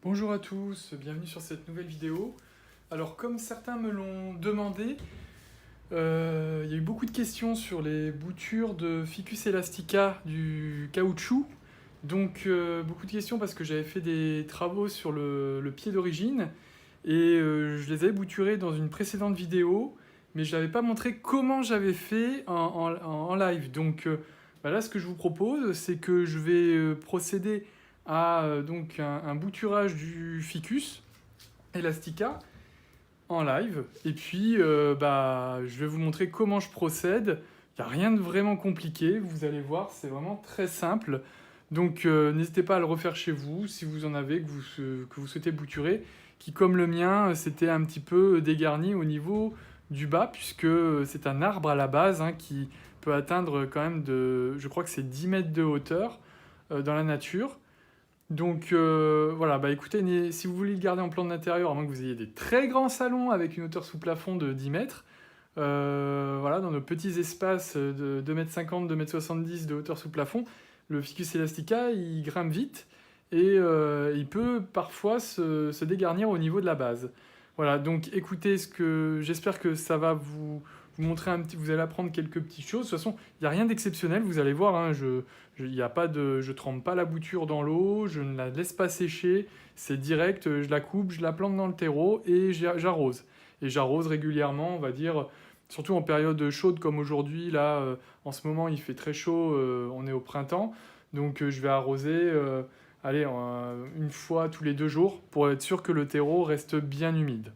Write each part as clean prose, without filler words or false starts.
Bonjour à tous, bienvenue sur cette nouvelle vidéo. Alors comme certains me l'ont demandé, il y a eu beaucoup de questions sur les boutures de Ficus elastica du caoutchouc. Donc beaucoup de questions parce que j'avais fait des travaux sur le pied d'origine et je les avais bouturés dans une précédente vidéo, mais je n'avais pas montré comment j'avais fait en live. Donc là ce que je vous propose, c'est que je vais procéder à donc un bouturage du Ficus elastica en live. Et puis, je vais vous montrer comment je procède. Il n'y a rien de vraiment compliqué, vous allez voir, c'est vraiment très simple. Donc, n'hésitez pas à le refaire chez vous, si vous en avez, que vous souhaitez bouturer, qui, comme le mien, c'était un petit peu dégarni au niveau du bas, puisque c'est un arbre à la base qui peut atteindre quand même je crois que c'est 10 mètres de hauteur dans la nature. Donc voilà, écoutez, si vous voulez le garder en plan d'intérieur, à moins que vous ayez des très grands salons avec une hauteur sous plafond de 10 mètres, voilà, dans nos petits espaces de 2,50 m, 2,70 m de hauteur sous plafond, le Ficus elastica, il grimpe vite et il peut parfois se dégarnir au niveau de la base. Voilà, donc écoutez, j'espère que ça va vous montrer vous allez apprendre quelques petites choses. De toute façon, il n'y a rien d'exceptionnel, vous allez voir, je trempe pas la bouture dans l'eau, je ne la laisse pas sécher, c'est direct, je la coupe, je la plante dans le terreau et j'arrose. Et j'arrose régulièrement, on va dire, surtout en période chaude comme aujourd'hui, là, en ce moment il fait très chaud, on est au printemps, donc je vais arroser, une fois tous les 2 jours pour être sûr que le terreau reste bien humide.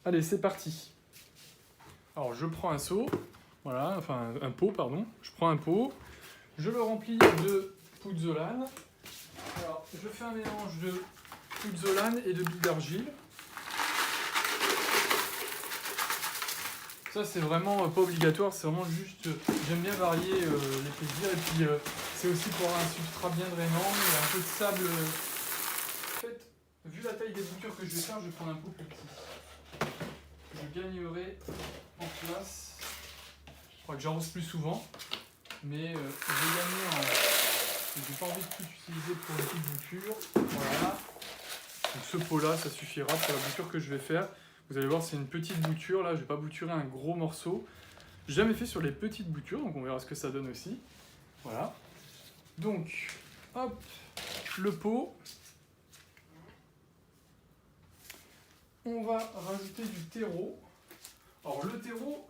Allez, c'est parti. Alors je prends un seau, voilà, enfin un pot, pardon, je prends un pot, je le remplis de pouzzolane. Alors, je fais un mélange de pouzzolane et de billes d'argile. Ça, c'est vraiment pas obligatoire, c'est vraiment juste... J'aime bien varier les plaisirs. Et puis, c'est aussi pour un substrat bien drainant. Il y a un peu de sable. En fait, vu la taille des boutures que je vais faire, je vais prendre un pot plus petit. Je gagnerai en place. Je crois que j'arrose plus souvent. Mais je vais gagner en... J'ai pas envie de tout utiliser pour une petite bouture. Voilà. Donc ce pot-là, ça suffira pour la bouture que je vais faire. Vous allez voir, c'est une petite bouture. Là, je vais pas bouturer un gros morceau. J'ai jamais fait sur les petites boutures, donc on verra ce que ça donne aussi. Voilà. Donc, hop, le pot. On va rajouter du terreau. Alors le terreau,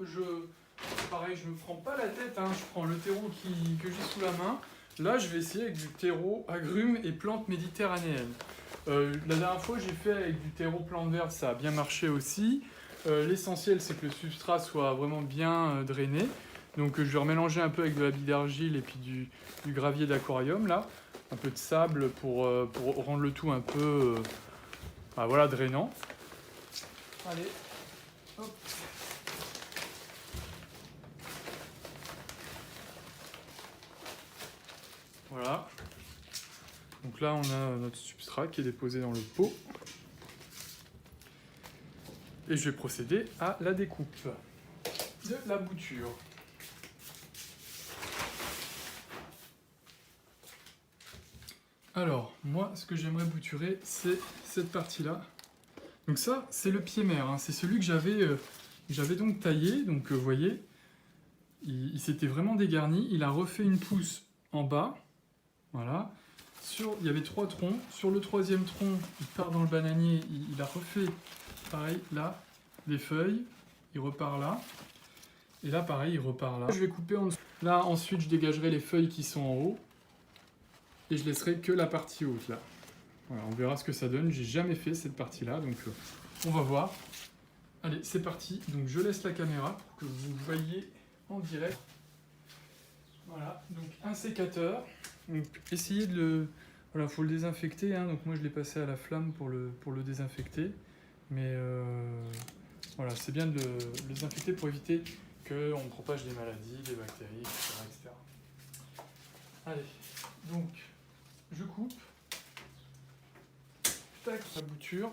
pareil, je me prends pas la tête. Je prends le terreau que j'ai sous la main. Là, je vais essayer avec du terreau agrumes et plantes méditerranéennes. La dernière fois, j'ai fait avec du terreau plantes vertes, ça a bien marché aussi. L'essentiel, c'est que le substrat soit vraiment bien drainé. Donc, je vais remélanger un peu avec de la bille d'argile et puis du gravier d'aquarium, là. Un peu de sable pour rendre le tout un peu voilà, drainant. Allez, hop. Voilà. Donc là, on a notre substrat qui est déposé dans le pot. Et je vais procéder à la découpe de la bouture. Alors, moi, ce que j'aimerais bouturer, c'est cette partie-là. Donc ça, c'est le pied mère. C'est celui que j'avais donc taillé. Donc, vous voyez, il s'était vraiment dégarni. Il a refait une pousse en bas. Voilà. Il y avait 3 troncs. Sur le 3e tronc, il part dans le bananier. Il a refait, pareil, là, des feuilles. Il repart là. Et là, pareil, il repart là. Je vais couper en dessous. Là, ensuite, je dégagerai les feuilles qui sont en haut. Et je laisserai que la partie haute, là. Voilà, on verra ce que ça donne. J'ai jamais fait cette partie-là, donc on va voir. Allez, c'est parti. Donc, je laisse la caméra pour que vous voyez en direct. Voilà, donc un sécateur. Donc, essayez de le... Voilà, il faut le désinfecter. Donc, moi, je l'ai passé à la flamme pour le désinfecter. Mais voilà, c'est bien de le désinfecter pour éviter qu'on propage des maladies, des bactéries, etc. Allez, donc, je coupe. Tac, la bouture.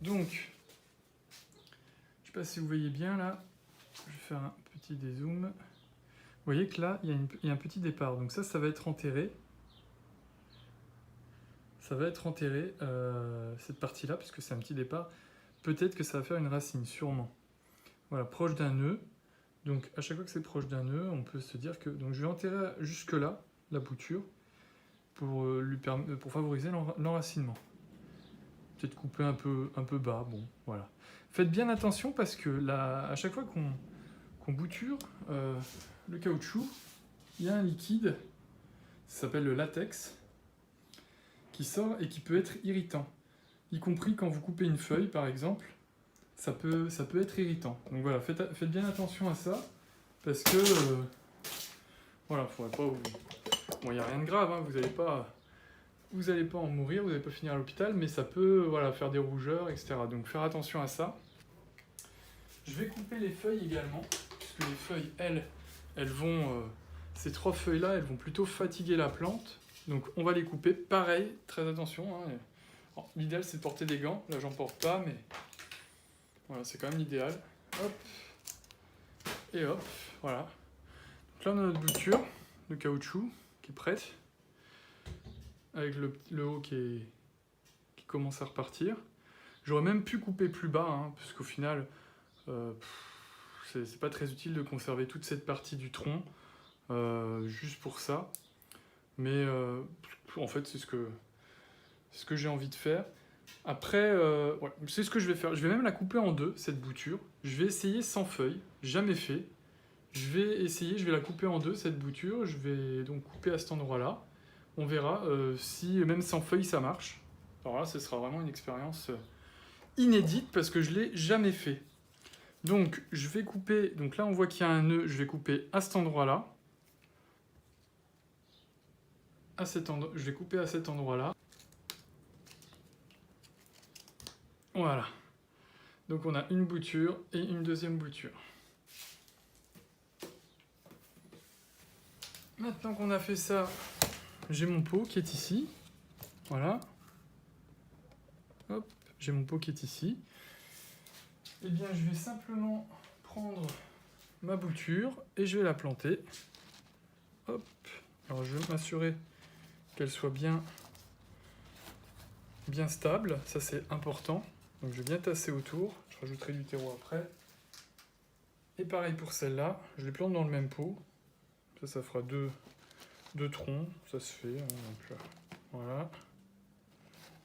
Donc, je sais pas si vous voyez bien là. Je vais faire un petit dézoom. Vous voyez que là, il y a un petit départ. Donc ça va être enterré. ça va être enterré, cette partie-là, puisque c'est un petit départ. Peut-être que ça va faire une racine, sûrement. Voilà, proche d'un nœud. Donc à chaque fois que c'est proche d'un nœud, on peut se dire que... Donc je vais enterrer jusque-là, la bouture, pour favoriser l'enracinement. Peut-être couper un peu bas, bon, voilà. Faites bien attention parce que là, à chaque fois qu'on bouture le caoutchouc, il y a un liquide, ça s'appelle le latex, qui sort et qui peut être irritant. Y compris quand vous coupez une feuille, par exemple, ça peut être irritant. Donc voilà, faites bien attention à ça, parce que... voilà, faudrait pas... Bon, il n'y a rien de grave, hein, vous n'allez pas en mourir, vous n'allez pas finir à l'hôpital, mais ça peut voilà, faire des rougeurs, etc. Donc faire attention à ça. Je vais couper les feuilles également, puisque les feuilles, elles vont... ces 3 feuilles-là, elles vont plutôt fatiguer la plante. Donc on va les couper. Pareil, très attention. Hein. L'idéal, c'est de porter des gants. Là, j'en porte pas, mais voilà, c'est quand même l'idéal. Hop. Et hop, voilà. Donc là, on a notre bouture de caoutchouc qui est prête. Avec le haut qui commence à repartir. J'aurais même pu couper plus bas, hein, parce qu'au final, c'est pas très utile de conserver toute cette partie du tronc, juste pour ça. Mais en fait, c'est ce que j'ai envie de faire. Après, ouais, c'est ce que je vais faire. Je vais même la couper en 2, cette bouture. Je vais essayer sans feuilles, jamais fait. Je vais la couper en 2, cette bouture. Je vais donc couper à cet endroit-là. On verra si même sans feuilles ça marche. Alors là, ce sera vraiment une expérience inédite parce que je ne l'ai jamais fait. Donc je vais couper, donc là on voit qu'il y a un nœud, je vais couper à cet endroit-là. Je vais couper à cet endroit-là. Voilà. Donc on a une bouture et une deuxième bouture. Maintenant qu'on a fait ça, j'ai mon pot qui est ici. Voilà. Hop, j'ai mon pot qui est ici. Eh bien, je vais simplement prendre ma bouture et je vais la planter. Hop. Alors, je vais m'assurer qu'elle soit bien stable. Ça, c'est important. Donc, je vais bien tasser autour. Je rajouterai du terreau après. Et pareil pour celle-là. Je les plante dans le même pot. Ça fera deux troncs. Ça se fait. Hein, donc, voilà.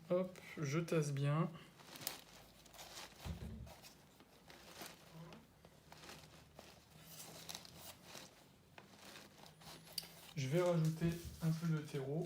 Hop, je tasse bien. Je vais rajouter un peu de terreau.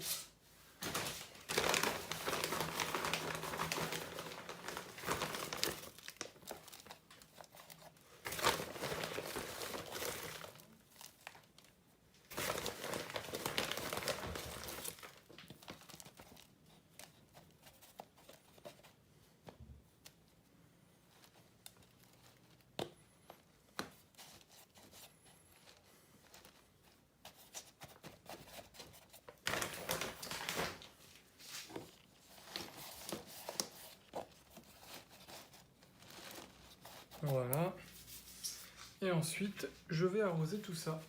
Voilà. Et ensuite, je vais arroser tout ça.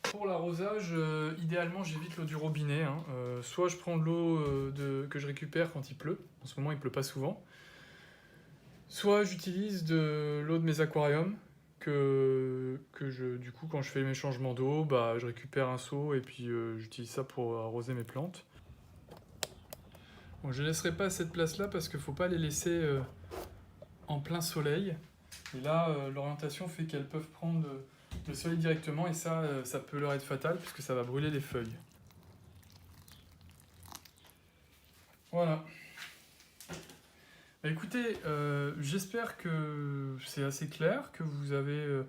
Pour l'arrosage, idéalement, j'évite l'eau du robinet. Hein. Soit je prends de l'eau que je récupère quand il pleut. En ce moment, il ne pleut pas souvent. Soit j'utilise de l'eau de mes aquariums. Du coup, quand je fais mes changements d'eau, je récupère un seau et puis j'utilise ça pour arroser mes plantes. Bon, je ne laisserai pas à cette place-là parce qu'il ne faut pas les laisser en plein soleil. Et là, l'orientation fait qu'elles peuvent prendre le soleil directement et ça peut leur être fatal puisque ça va brûler les feuilles. Voilà. Écoutez, j'espère que c'est assez clair, que vous avez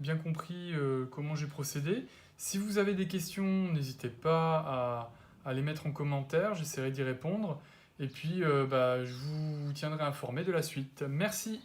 bien compris comment j'ai procédé. Si vous avez des questions, n'hésitez pas à les mettre en commentaire, j'essaierai d'y répondre. Et puis, je vous tiendrai informé de la suite. Merci.